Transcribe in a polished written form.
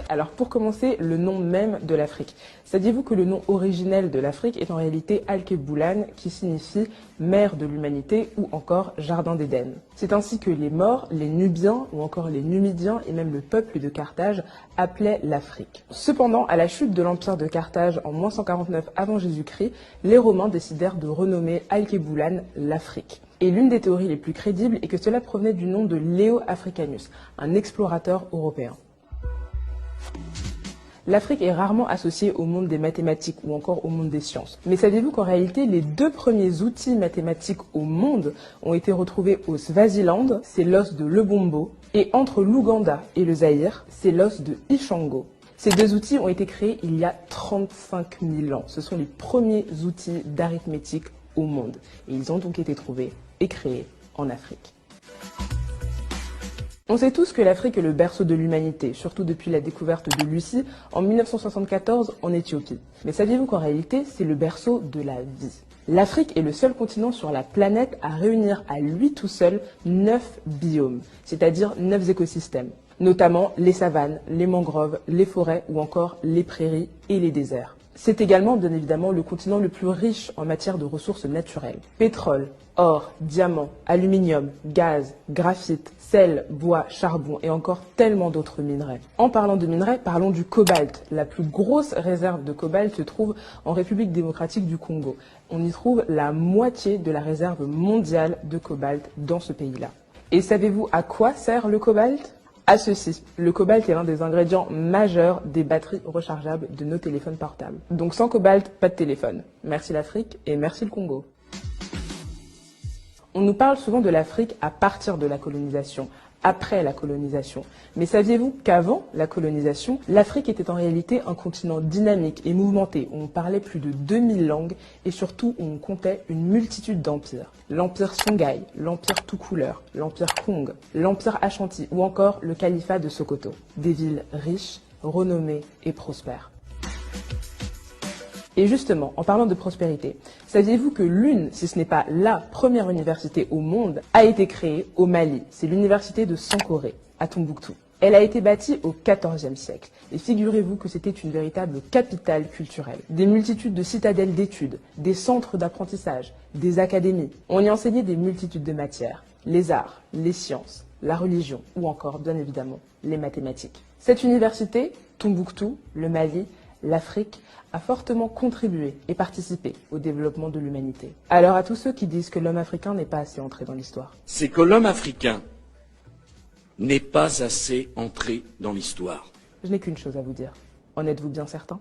Alors pour commencer, le nom même de l'Afrique. Saviez-vous que le nom originel de l'Afrique est en réalité Al-Keboulan, qui signifie mère de l'humanité ou encore jardin d'Éden. C'est ainsi que les Maures, les Nubiens ou encore les Numidiens et même le peuple de Carthage appelaient l'Afrique. Cependant, à la chute de l'empire de Carthage en -149 avant Jésus-Christ, les Romains décidèrent de renommer Al-Keboulan l'Afrique. Et l'une des théories les plus crédibles est que cela provenait du nom de Leo Africanus, un explorateur européen. L'Afrique est rarement associée au monde des mathématiques ou encore au monde des sciences. Mais saviez-vous qu'en réalité, les deux premiers outils mathématiques au monde ont été retrouvés au Swaziland, c'est l'os de Lebombo, et entre l'Ouganda et le Zaïre, c'est l'os de Ishango. Ces deux outils ont été créés il y a 35 000 ans. Ce sont les premiers outils d'arithmétique au monde. Et ils ont donc été trouvés et créés en Afrique. On sait tous que l'Afrique est le berceau de l'humanité, surtout depuis la découverte de Lucie en 1974 en Éthiopie. Mais saviez-vous qu'en réalité, c'est le berceau de la vie? L'Afrique est le seul continent sur la planète à réunir à lui tout seul 9 biomes, c'est-à-dire 9 écosystèmes, notamment les savanes, les mangroves, les forêts ou encore les prairies et les déserts. C'est également, bien évidemment, le continent le plus riche en matière de ressources naturelles. Pétrole, or, diamant, aluminium, gaz, graphite, sel, bois, charbon et encore tellement d'autres minerais. En parlant de minerais, parlons du cobalt. La plus grosse réserve de cobalt se trouve en République démocratique du Congo. On y trouve la moitié de la réserve mondiale de cobalt dans ce pays-là. Et savez-vous à quoi sert le cobalt ? À ceci, le cobalt est l'un des ingrédients majeurs des batteries rechargeables de nos téléphones portables. Donc sans cobalt, pas de téléphone. Merci l'Afrique et merci le Congo. On nous parle souvent de l'Afrique à partir de la colonisation, après la colonisation. Mais saviez-vous qu'avant la colonisation, l'Afrique était en réalité un continent dynamique et mouvementé, où on parlait plus de 2000 langues et surtout où on comptait une multitude d'empires. L'empire Songhai, l'empire Toucouleur, l'empire Kong, l'empire Ashanti ou encore le califat de Sokoto. Des villes riches, renommées et prospères. Et justement, en parlant de prospérité, saviez-vous que l'une, si ce n'est pas la première université au monde, a été créée au Mali? C'est l'université de Sankoré, à Tombouctou. Elle a été bâtie au XIVe siècle. Et figurez-vous que c'était une véritable capitale culturelle. Des multitudes de citadelles d'études, des centres d'apprentissage, des académies. On y enseignait des multitudes de matières. Les arts, les sciences, la religion ou encore, bien évidemment, les mathématiques. Cette université, Tombouctou, le Mali, l'Afrique a fortement contribué et participé au développement de l'humanité. Alors à tous ceux qui disent que l'homme africain n'est pas assez entré dans l'histoire. C'est que l'homme africain n'est pas assez entré dans l'histoire. Je n'ai qu'une chose à vous dire. En êtes-vous bien certain ?